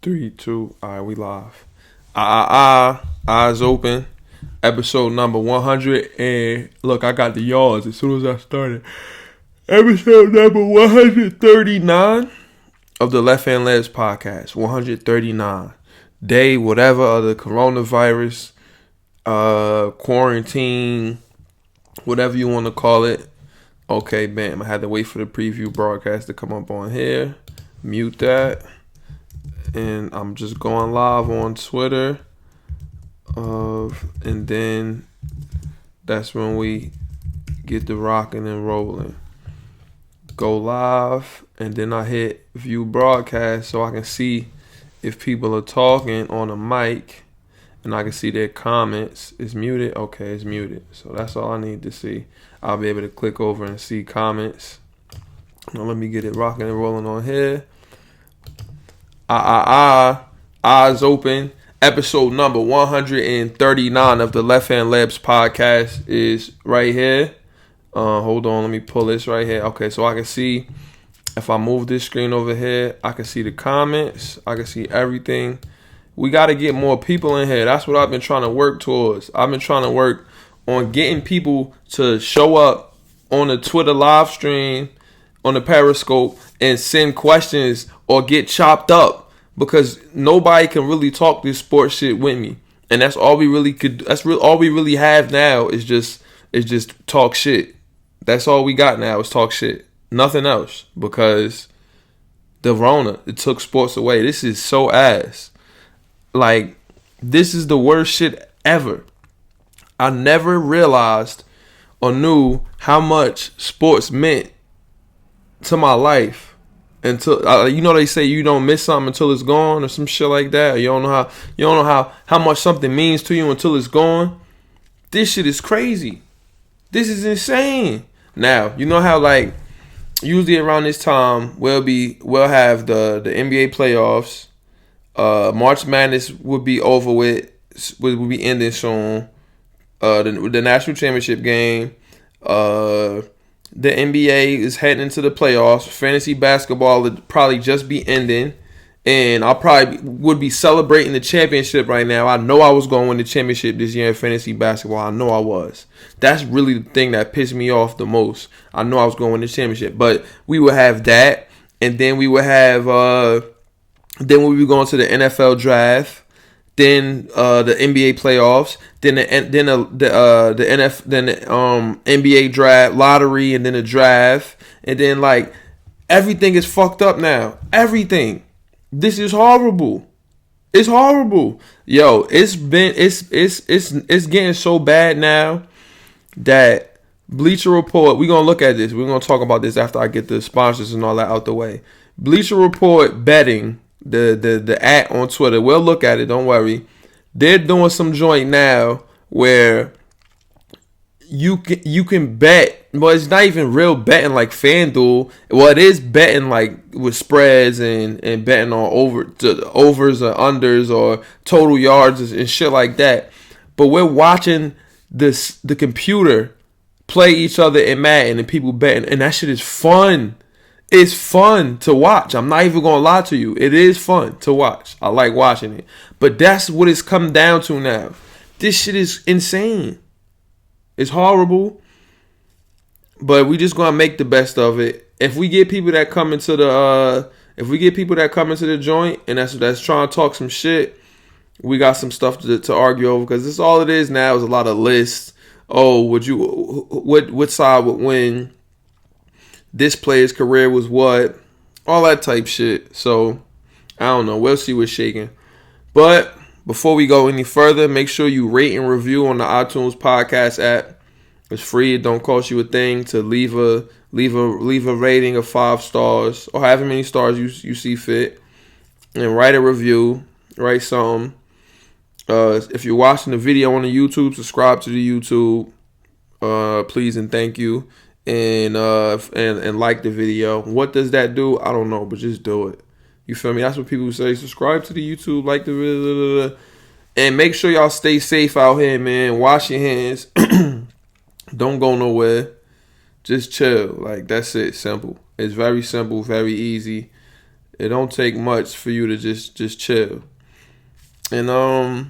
Three, two, all right, we live. Eyes open. Episode number 100. And look, I got the yards as soon as I started. Episode number 139 of the Left Hand Labs podcast. 139. Day, whatever, of the coronavirus, quarantine, whatever you want to call it. Okay, bam. I had to wait for the preview broadcast to come up on here. Mute that. And I'm just going live on Twitter. And then that's when we get the rocking and rolling. Go live, and then I hit view broadcast so I can see if people are talking on a mic, and I can see their comments. It's muted? Okay, it's muted. So that's all I need to see. I'll be able to click over and see comments. Now let me get it rocking and rolling on here. Eyes open. Episode number 139 of the Left Hand Labs podcast is right here. Hold on, let me pull this right here. Okay, so I can see, if I move this screen over here, I can see the comments. I can see everything. We got to get more people in here. That's what I've been trying to work towards. I've been trying to work on getting people to show up on the Twitter live stream, on the Periscope, and send questions or get chopped up. Because nobody can really talk this sports shit with me, and that's all we really could. All we really have now is just talk shit. That's all we got now is talk shit. Nothing else, because the Rona, it took sports away. This is so ass. Like, this is the worst shit ever. I never realized or knew how much sports meant to my life. Until they say you don't miss something until it's gone or some shit like that. Or you don't know how much something means to you until it's gone. This shit is crazy. This is insane. Now, you know how like usually around this time we'll have the NBA playoffs. March Madness would be over with. Would be ending soon. The national championship game. The NBA is heading into the playoffs. Fantasy basketball would probably just be ending. And I probably would be celebrating the championship right now. I know I was going to win the championship this year in fantasy basketball. I know I was. That's really the thing that pissed me off the most. I know I was going to win the championship. But we would have that. And then we would have... then we would be going to the NFL draft. Then the NBA playoffs, then the NBA draft lottery, and then the draft, and then like everything is fucked up now. Everything. This is horrible. It's horrible. Yo, it's getting so bad now that Bleacher Report. We're gonna look at this. We're gonna talk about this after I get the sponsors and all that out the way. Bleacher Report betting. The at on Twitter. We'll look at it, don't worry. They're doing some joint now where you can bet. Well, it's not even real betting like FanDuel. Well, it is betting like with spreads and betting on overs or unders or total yards and shit like that. But we're watching the computer play each other in Madden and people betting, and that shit is fun. It's fun to watch. I'm not even going to lie to you. It is fun to watch. I like watching it. But that's what it's come down to now. This shit is insane. It's horrible. But we just going to make the best of it. If we get people that come into the joint and that's trying to talk some shit, we got some stuff to argue over, because this all it is now is a lot of lists. Oh, what side would win? This player's career was what? All that type shit. So, I don't know. We'll see what's shaking. But before we go any further, make sure you rate and review on the iTunes podcast app. It's free. It don't cost you a thing to leave a rating of 5 stars or however many stars you see fit. And write a review. Write something. If you're watching the video on the YouTube, subscribe to the YouTube. Please and thank you. And like the video. What does that do? I don't know, but just do it. You feel me? That's what people say. Subscribe to the YouTube, like the video, and make sure y'all stay safe out here, man. Wash your hands. Don't go nowhere. Just chill. Like, that's it. Simple. It's very simple, very easy. It don't take much for you to just chill. And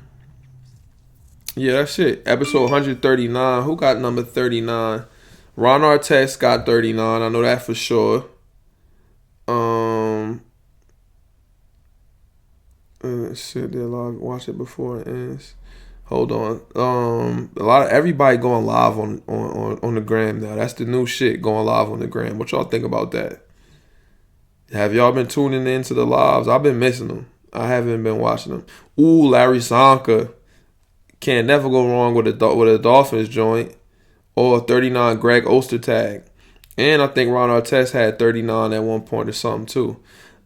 yeah, that's it. Episode 139. Who got number 39? Ron Artest got 39. I know that for sure. Shit, they're live. Watch it before it ends. Hold on. A lot of everybody going live on the gram now. That's the new shit, going live on the gram. What y'all think about that? Have y'all been tuning into the lives? I've been missing them. I haven't been watching them. Ooh, Larry Zonka. Can't never go wrong with a Dolphins joint. Or 39 Greg Ostertag. And I think Ron Artest had 39 at one point or something too.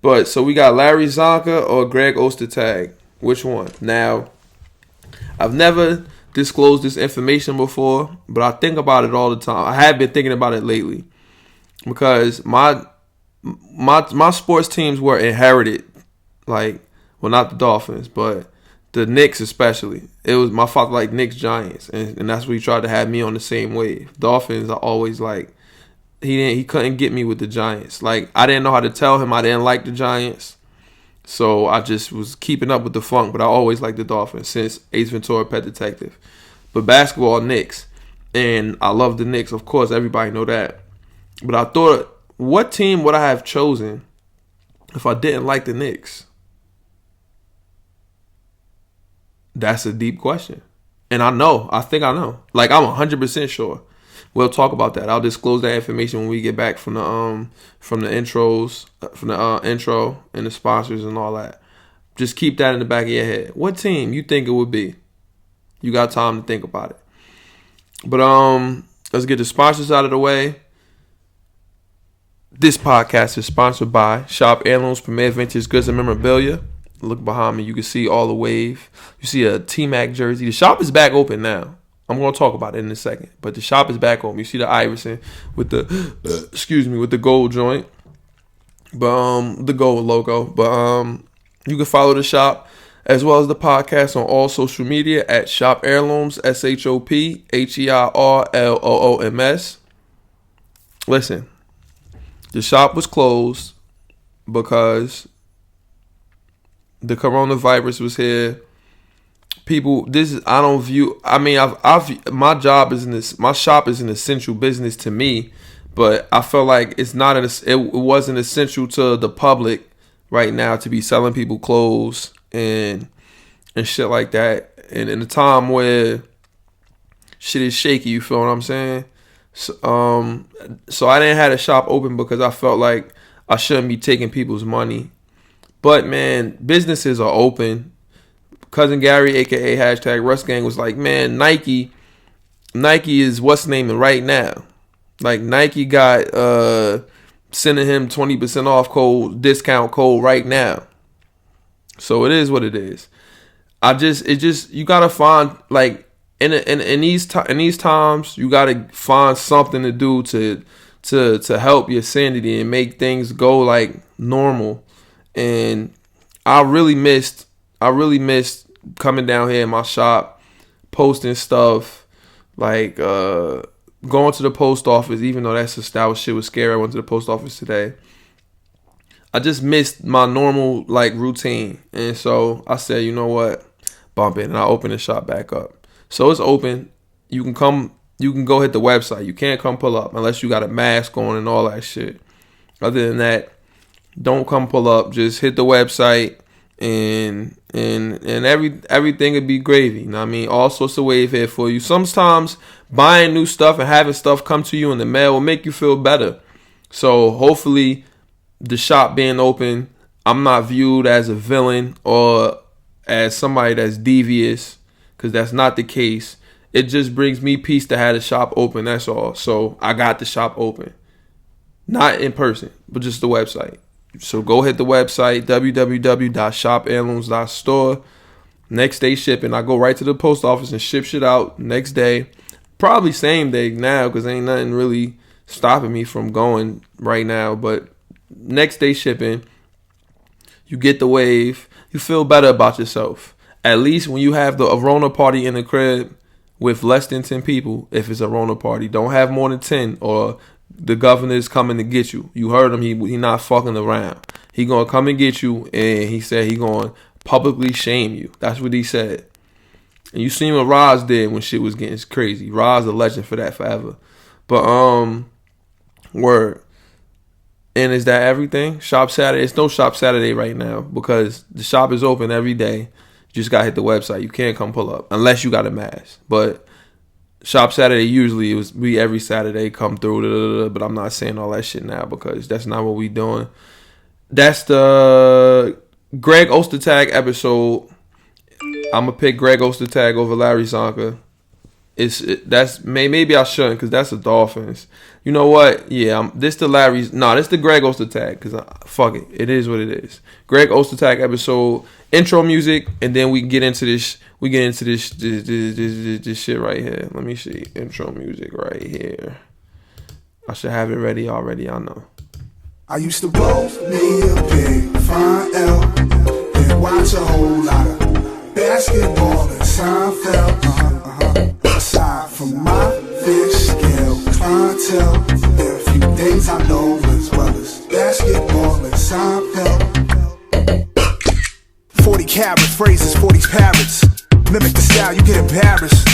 But so we got Larry Zonka or Greg Ostertag. Which one? Now, I've never disclosed this information before, but I think about it all the time. I have been thinking about it lately because my sports teams were inherited. Like, well, not the Dolphins, but the Knicks especially. It was my father like Knicks Giants, and that's what he tried to have me on the same wave. Dolphins are always like he couldn't get me with the Giants. Like, I didn't know how to tell him I didn't like the Giants. So I just was keeping up with the funk, but I always liked the Dolphins since Ace Ventura, Pet Detective. But basketball, Knicks. And I love the Knicks, of course, everybody know that. But I thought, what team would I have chosen if I didn't like the Knicks? That's a deep question. And I think I know. Like, I'm 100% sure. We'll talk about that. I'll disclose that information when we get back from the intros, from the intro and the sponsors and all that. Just keep that in the back of your head. What team you think it would be? You got time to think about it. But let's get the sponsors out of the way. This podcast is sponsored by Shop Heirlooms, Premier Vintage Goods and Memorabilia. Look behind me. You can see all the wave. You see a T-Mac jersey. The shop is back open now. I'm going to talk about it in a second. But the shop is back open. You see the Iverson with the, with the gold joint. But the gold logo. But you can follow the shop as well as the podcast on all social media at Shop Heirlooms, ShopHeirlooms. Listen, the shop was closed because the coronavirus was here. People, my job is in this. My shop is an essential business to me, but I feel like it wasn't essential to the public right now to be selling people clothes and shit like that. And in a time where shit is shaky, you feel what I'm saying? So I didn't have the shop open because I felt like I shouldn't be taking people's money. But man, businesses are open. Cousin Gary, aka #RustGang, was like, man, Nike is what's naming right now. Like, Nike got sending him 20% off discount code right now. So it is what it is. You gotta find, like, in these times, you gotta find something to do to help your sanity and make things go like normal. And I really missed coming down here in my shop, posting stuff, like going to the post office, even though that shit was scary. I went to the post office today. I just missed my normal, like, routine. And so I said, you know what? Bump it. And I opened the shop back up. So it's open. You can go hit the website. You can't come pull up unless you got a mask on and all that shit. Other than that, don't come pull up. Just hit the website and everything would be gravy. You know what I mean? All sorts of wave here for you. Sometimes buying new stuff and having stuff come to you in the mail will make you feel better. So hopefully the shop being open, I'm not viewed as a villain or as somebody that's devious, because that's not the case. It just brings me peace to have the shop open, that's all. So I got the shop open. Not in person, but just the website. So go hit the website, www.shopheirlooms.store. Next day shipping. I go right to the post office and ship shit out next day. Probably same day now, because ain't nothing really stopping me from going right now. But next day shipping, you get the wave. You feel better about yourself. At least when you have a Rona party in the crib with less than 10 people, if it's a Rona party. Don't have more than 10 or the governor's coming to get you. You heard him. He not fucking around. He gonna come and get you, and he said he gonna publicly shame you. That's what he said. And you seen what Roz did when shit was getting crazy. Roz a legend for that forever. But word. And is that everything? Shop Saturday. It's no Shop Saturday right now because the shop is open every day. You just gotta hit the website. You can't come pull up unless you got a mask. But Shop Saturday usually it was we every Saturday come through. But I'm not saying all that shit now because that's not what we doing. That's the Greg Ostertag episode. I'm gonna pick Greg Ostertag over Larry Zonka. Maybe I shouldn't because that's the Dolphins. You know what? Yeah, this the Greg Ostertag because fuck it. It is what it is. Greg Ostertag episode intro music, and then we get into this. We get into this shit right here. Let me see intro music right here. I should have it ready already. I know. I used to roll me a big fine L and watch a whole lot of basketball and Seinfeld. Aside from my fish scale clientele, there are a few things I know as well as basketball and Seinfeld. 40 carats, phrases, 40's parrots. Mimic the style, you get embarrassed.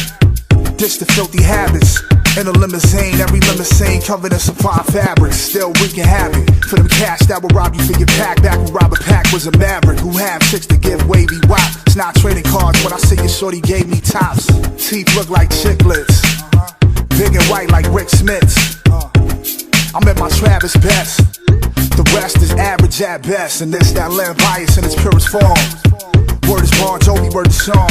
Ditch the filthy habits. In a limousine, every limousine covered in supply fabrics. Still wreaking havoc for them cash that will rob you for your pack. Back when Robert Pack was a maverick who had chicks to give wavy wop. It's not trading cards when I see your shorty gave me tops. Teeth look like chiclets, big and white like Rick Smith's. I'm at my Travis best. The rest is average at best, and this that land bias in its purest form. Word is Bon Jovi, word is Sean.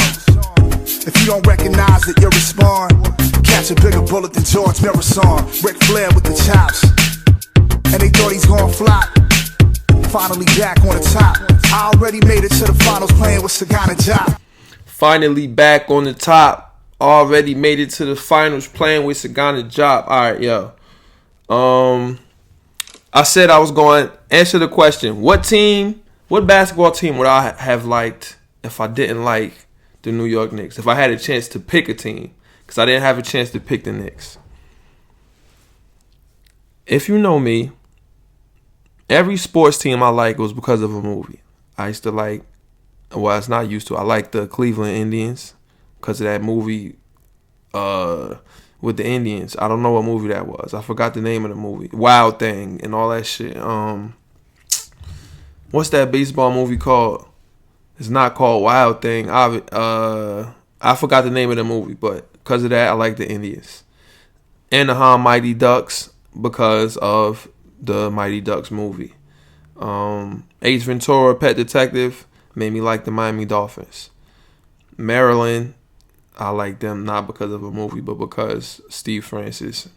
If you don't recognize it, you'll respond. Catch a bigger bullet than George Marathon. Ric Flair with the chops. And they thought he's gonna flop. Finally back on the top. I already made it to the finals playing with Sagana Job. Finally back on the top. Already made it to the finals playing with Sagana Job. Alright, yo. I said I was going to answer the question. What basketball team would I have liked if I didn't like the New York Knicks? If I had a chance to pick a team. Because I didn't have a chance to pick the Knicks. If you know me, every sports team I like was because of a movie. I used to like, well, it's not used to. I like the Cleveland Indians because of that movie with the Indians. I don't know what movie that was. I forgot the name of the movie. Wild Thing and all that shit. What's that baseball movie called? It's not called Wild Thing. I forgot the name of the movie, but because of that, I like the Indians. Anaheim Mighty Ducks because of the Mighty Ducks movie. Ace Ventura, Pet Detective, made me like the Miami Dolphins. Maryland, I like them not because of a movie, but because Steve Francis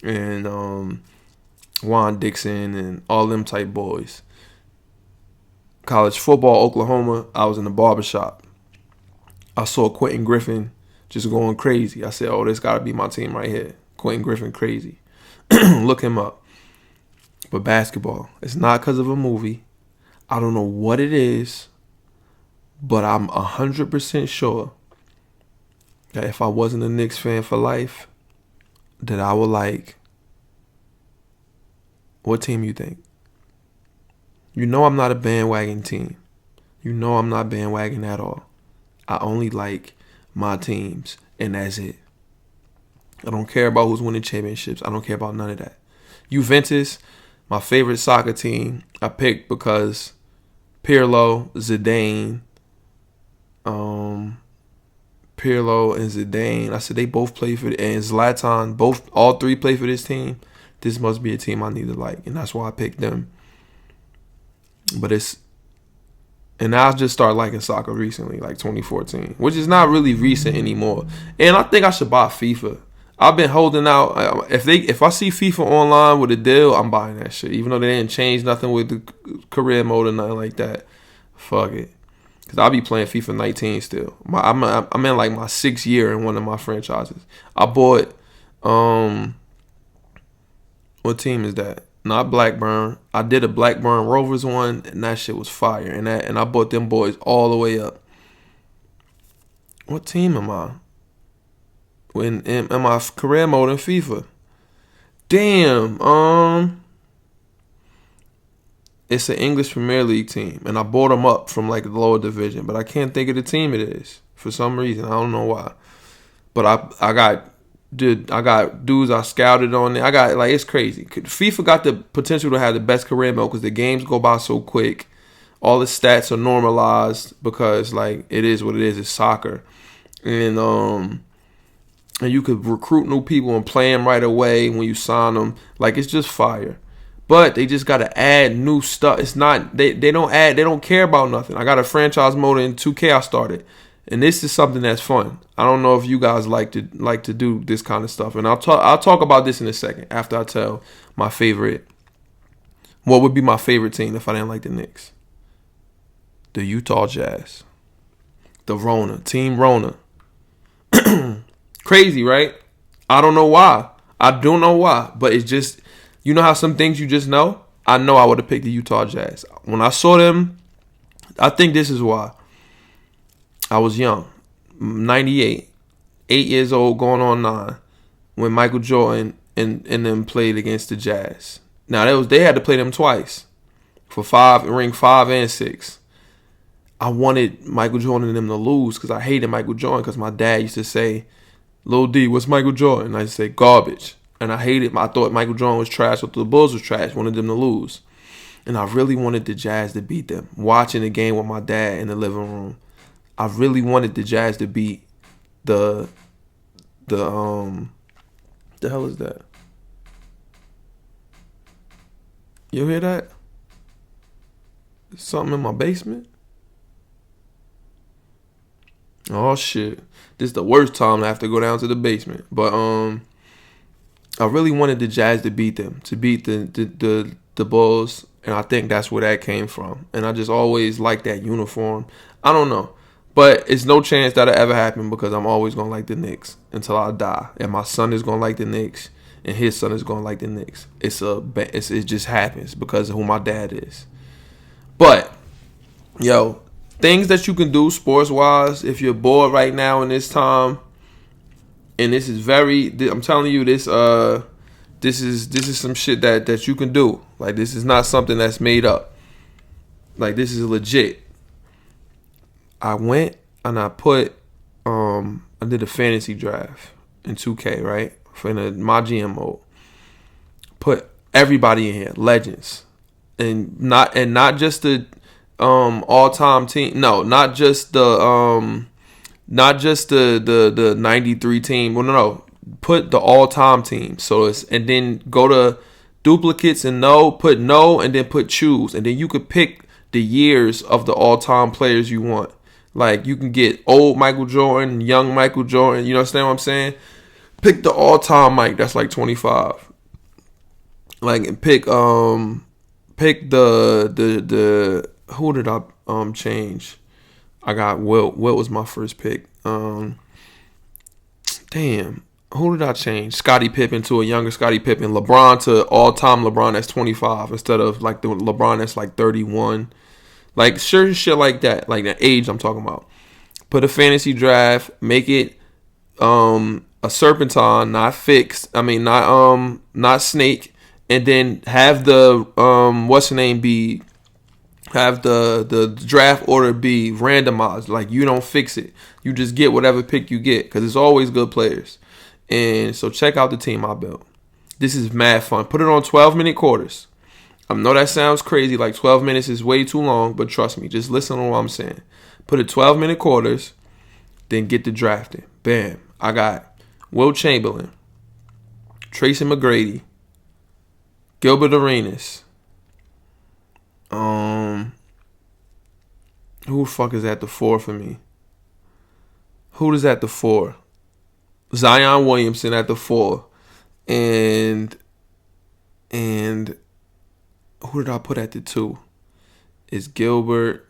and Juan Dixon and all them type boys. College football, Oklahoma, I was in the barbershop. I saw Quentin Griffin just going crazy. I said, oh, this got to be my team right here. Quentin Griffin crazy. Look him up. But basketball, it's not because of a movie. I don't know what it is, but I'm 100% sure that if I wasn't a Knicks fan for life, that I would like. What team you think? You know I'm not a bandwagon team. You know I'm not bandwagon at all. I only like my teams, and that's it. I don't care about who's winning championships. I don't care about none of that. Juventus, my favorite soccer team, I picked because Pirlo, Zidane, Pirlo and Zidane, I said they both play for, and Zlatan, all three play for this team. This must be a team I need to like, and that's why I picked them. And I just started liking soccer recently, like 2014, which is not really recent anymore. And I think I should buy FIFA. I've been holding out. If I see FIFA online with a deal, I'm buying that shit. Even though they didn't change nothing with the career mode or nothing like that. Fuck it. Because I'll be playing FIFA 19 still. I'm in like my 6th year in one of my franchises. I bought, what team is that? Not Blackburn. I did a Blackburn Rovers one, and that shit was fire. And I bought them boys all the way up. What team am I? In my career mode in FIFA. Damn. It's an English Premier League team, and I bought them up from like the lower division, but I can't think of the team it is for some reason. I don't know why. But I got dudes I scouted on there. I got like it's crazy. FIFA got the potential to have the best career mode because the games go by so quick. All the stats are normalized because like it is what it is. It's soccer, and you could recruit new people and play them right away when you sign them. Like it's just fire. But they just gotta add new stuff. It's not they don't care about nothing. I got a franchise mode in 2K I started. And this is something that's fun. I don't know if you guys like to do this kind of stuff. And I'll talk about this in a second after I tell my favorite. What would be my favorite team if I didn't like the Knicks? The Utah Jazz. The Rona. Team Rona. Crazy, right? I don't know why. I don't know why. But it's just, you know how some things you just know? I know I would have picked the Utah Jazz. When I saw them, I think this is why. I was young, 98, 8 years old, going on 9, when Michael Jordan and them played against the Jazz. Now they had to play them twice for ring 5 and 6. I wanted Michael Jordan and them to lose because I hated Michael Jordan because my dad used to say, "Lil D, what's Michael Jordan?" And I used to say garbage, and I hated. I thought Michael Jordan was trash. I thought the Bulls was trash. Wanted them to lose, and I really wanted the Jazz to beat them. Watching the game with my dad in the living room. I really wanted the Jazz to beat the hell is that? You hear that? Something in my basement? Oh shit. This is the worst time to have to go down to the basement. But I really wanted the Jazz to beat them, to beat the Bulls, and I think that's where that came from. And I just always liked that uniform. I don't know. But it's no chance that'll ever happen because I'm always going to like the Knicks until I die. And my son is going to like the Knicks and his son is going to like the Knicks. It just happens because of who my dad is. But, yo, things that you can do sports-wise if you're bored right now in this time. And this is I'm telling you, this is some shit that you can do. Like, this is not something that's made up. Like, this is legit. I went and I did a fantasy draft in 2K, right? For my GM mode. Put everybody in here, legends. And not just the all-time team. No, not just the 93 team. Well, no. Put the all-time team. And then go to duplicates and put no and then put choose. And then you could pick the years of the all-time players you want. Like, you can get old Michael Jordan, young Michael Jordan. You understand what I'm saying? Pick the all-time Mike. That's like 25. Like, and pick the who did I change? I got Wilt. Wilt was my first pick. Damn. Who did I change? Scottie Pippen to a younger Scottie Pippen. LeBron to all-time LeBron that's 25 instead of like the LeBron that's like 31. Like, sure shit like that. Like, the age I'm talking about. Put a fantasy draft. Make it a serpentine, not fixed. I mean, not snake. And then have the, have the draft order be randomized. Like, you don't fix it. You just get whatever pick you get. Because it's always good players. And so check out the team I built. This is mad fun. Put it on 12-minute quarters. I know that sounds crazy, like 12 minutes is way too long, but trust me, just listen to what I'm saying. Put it 12-minute quarters, then get to drafting. Bam. I got Will Chamberlain, Tracy McGrady, Gilbert Arenas. Who the fuck is at the 4 for me? Who is at the 4? Zion Williamson at the 4. And who did I put at the 2? It's Gilbert,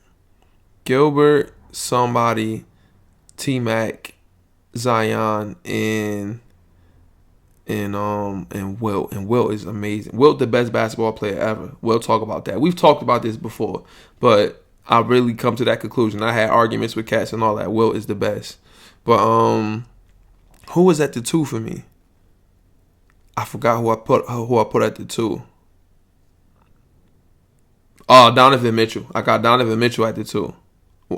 somebody, T-Mac, Zion, and Wilt. And Wilt is amazing. Wilt, the best basketball player ever. We'll talk about that. We've talked about this before, but I really come to that conclusion. I had arguments with cats and all that. Wilt is the best. But who was at the 2 for me? I forgot who I put at the 2. Oh, Donovan Mitchell. I got Donovan Mitchell at the 2.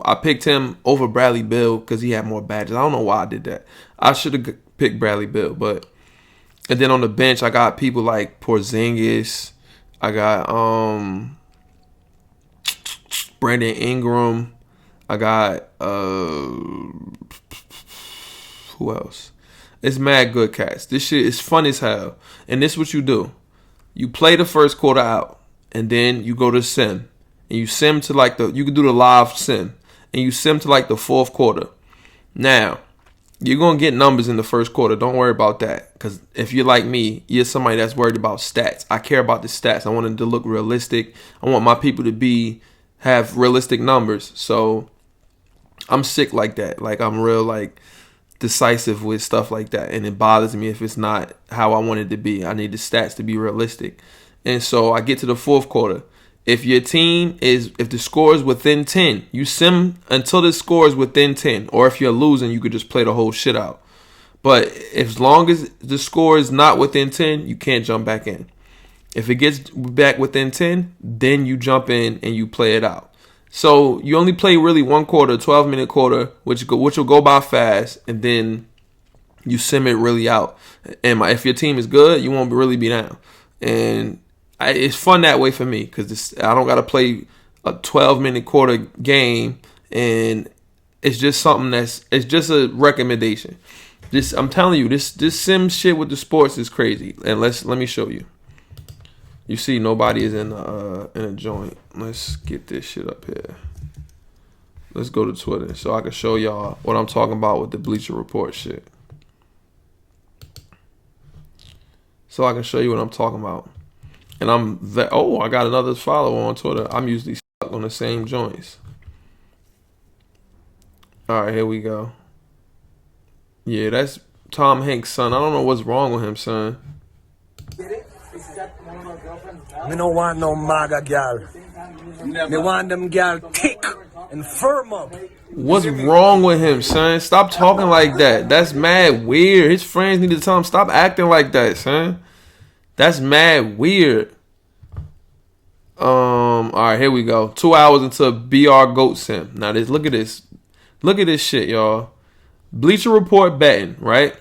I picked him over Bradley Beal because he had more badges. I don't know why I did that. I should have picked Bradley Beal, but and then on the bench I got people like Porzingis. I got Brandon Ingram. I got who else? It's mad good cats. This shit is fun as hell. And this is what you do. You play the first quarter out, and then you go to sim. And you sim to like you can do the live sim. And you sim to like the fourth quarter. Now, you're going to get numbers in the first quarter. Don't worry about that. Because if you're like me, you're somebody that's worried about stats. I care about the stats. I want them to look realistic. I want my people to have realistic numbers. So I'm sick like that. Like I'm real like decisive with stuff like that. And it bothers me if it's not how I want it to be. I need the stats to be realistic. And so I get to the fourth quarter. If if the score is within 10, you sim until the score is within 10. Or if you're losing, you could just play the whole shit out. But as long as the score is not within 10, you can't jump back in. If it gets back within 10, then you jump in and you play it out. So you only play really one quarter, 12-minute quarter, which will go by fast, and then you sim it really out. And if your team is good, you won't really be down. And it's fun that way for me because I don't got to play a 12-minute quarter game, and it's just something it's just a recommendation. I'm telling you, this sim shit with the sports is crazy. And let me show you. You see, nobody is in a joint. Let's get this shit up here. Let's go to Twitter so I can show y'all what I'm talking about with the Bleacher Report shit. So I can show you what I'm talking about. And I got another follower on Twitter. I'm usually stuck on the same joints. All right, here we go. Yeah, that's Tom Hanks' son. I don't know what's wrong with him, son. Me no want no MAGA gal. Me want them gal thick and firm up. What's wrong with him, son? Stop talking like that. That's mad weird. His friends need to tell him stop acting like that, son. That's mad weird. All right, here we go. 2 hours into BR Goat Sim. Now look at this. Look at this shit, y'all. Bleacher Report betting, right?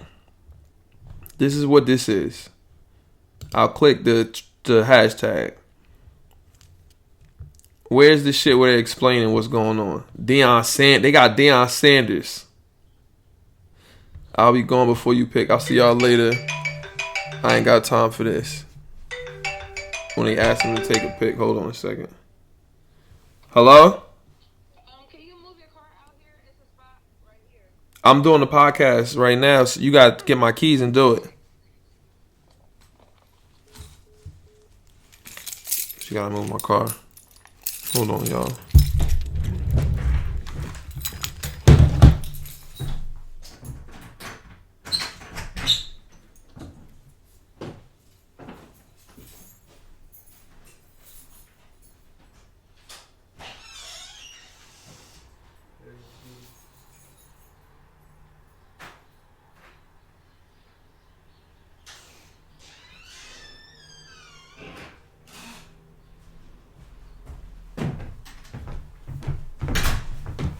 This is what this is. I'll click the hashtag. Where's the shit where they're explaining what's going on? They got Deion Sanders. I'll be gone before you pick. I'll see y'all later. I ain't got time for this. When they ask him to take a pic, hold on a second. Hello? Can you move your car out here? It's a spot right here. I'm doing the podcast right now, so you got to get my keys and do it. She got to move my car. Hold on, y'all.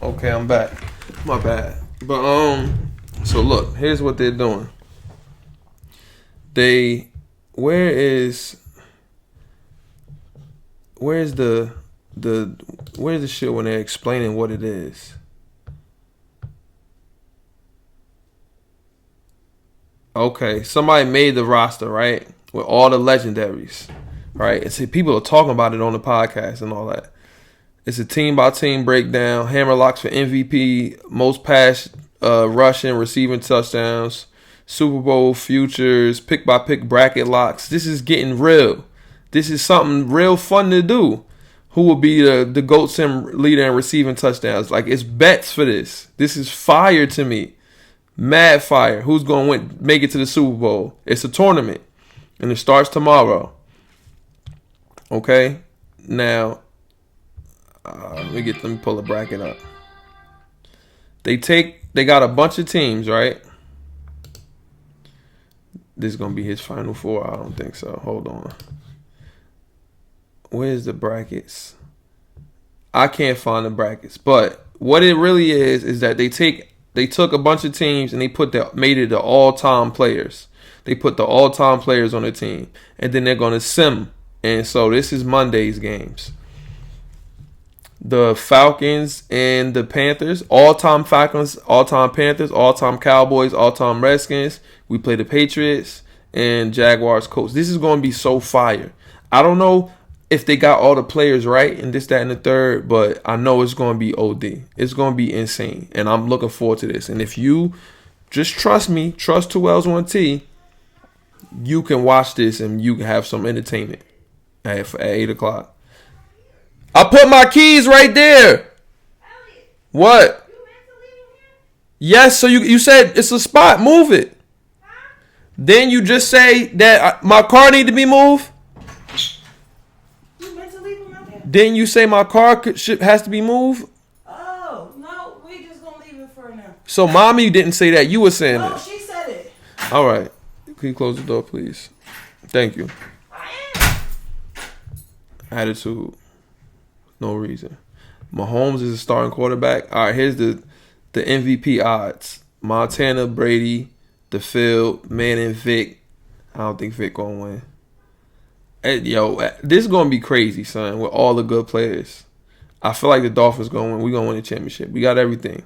Okay, I'm back. My bad. But so look, here's what they're doing. Where's the shit when they're explaining what it is? Okay, somebody made the roster, right? With all the legendaries, right? And see, people are talking about it on the podcast and all that. It's a team-by-team breakdown. Hammerlocks for MVP, most pass rushing, receiving touchdowns, Super Bowl futures, pick-by-pick bracket locks. This is getting real. This is something real fun to do. Who will be the GOAT Sim leader in receiving touchdowns? Like, it's bets for this. This is fire to me. Mad fire. Who's going to make it to the Super Bowl? It's a tournament, and it starts tomorrow. Okay? Now, let me pull a bracket up. They got a bunch of teams, right? This is gonna be his final four. I don't think so. Hold on. Where's the brackets? I can't find the brackets. But what it really is that they took a bunch of teams and they made it the all-time players. They put the all-time players on the team. And then they're going to sim. And so this is Monday's games. The Falcons and the Panthers. All-time Falcons, all-time Panthers, all-time Cowboys, all-time Redskins. We play the Patriots and Jaguars, Colts. This is going to be so fire. I don't know if they got all the players right and this, that, and the third, but I know it's going to be OD. It's going to be insane, and I'm looking forward to this. And if you just trust me, trust 2Ls1T, you can watch this and you can have some entertainment at 8 o'clock. I put my keys right there. What? Yes, so you said it's a spot. Move it. Then you just say that my car need to be moved. Didn't you say my car has to be moved? Oh, no, we just gonna leave it for now. So mommy didn't say that. You were saying No, that. she said it. All right. Can you close the door, please? Thank you. Attitude. No reason. Mahomes is a starting quarterback. All right, here's the MVP odds. Montana, Brady, the field, Manning, Vic. I don't think Vic gonna win. Yo, this is gonna be crazy, son. With all the good players, I feel like the Dolphins gonna win. We gonna win the championship. We got everything.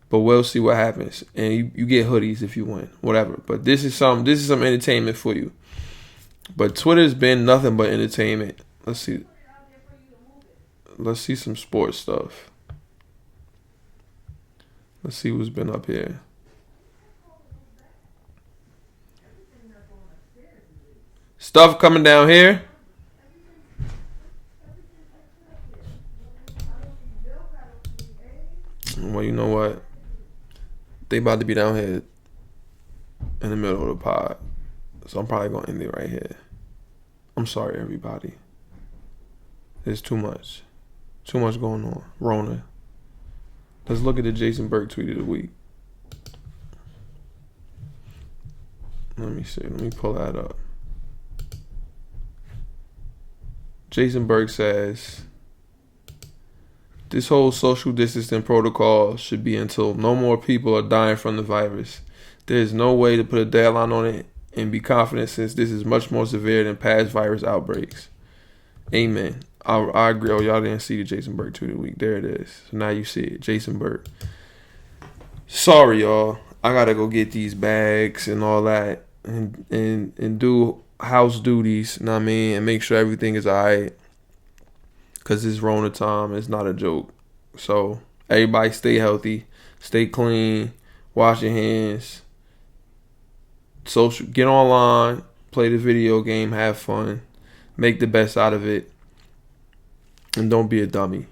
But we'll see what happens. And you get hoodies if you win, whatever. But this is some entertainment for you. But Twitter's been nothing but entertainment. Let's see some sports stuff. Let's see what's been up here. Stuff coming down here. Well, you know what? They about to be down here in the middle of the pod. So I'm probably going to end it right here. I'm sorry, everybody. There's too much. Too much going on. Rona. Let's look at the Jason Burke tweet of the week. Let me see. Let me pull that up. Jason Burke says, this whole social distancing protocol should be until no more people are dying from the virus. There is no way to put a deadline on it and be confident since this is much more severe than past virus outbreaks. Amen. I agree. Oh, y'all didn't see the Jason Burke tweet of the week. There it is. So now you see it. Jason Burke. Sorry, y'all. I got to go get these bags and all that and do house duties, you know what I mean, and make sure everything is all right. Because it's Rona time. It's not a joke. So, everybody stay healthy. Stay clean. Wash your hands. Get online. Play the video game. Have fun. Make the best out of it. And don't be a dummy.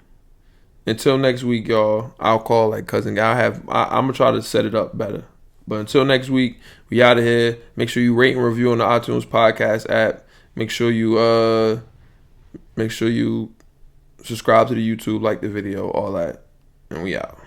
Until next week, y'all. I'll call like cousin guy. I'm going to try to set it up better. But until next week, we out of here. Make sure you rate and review on the iTunes podcast app. Make sure you subscribe to the YouTube, like the video, all that. And we out.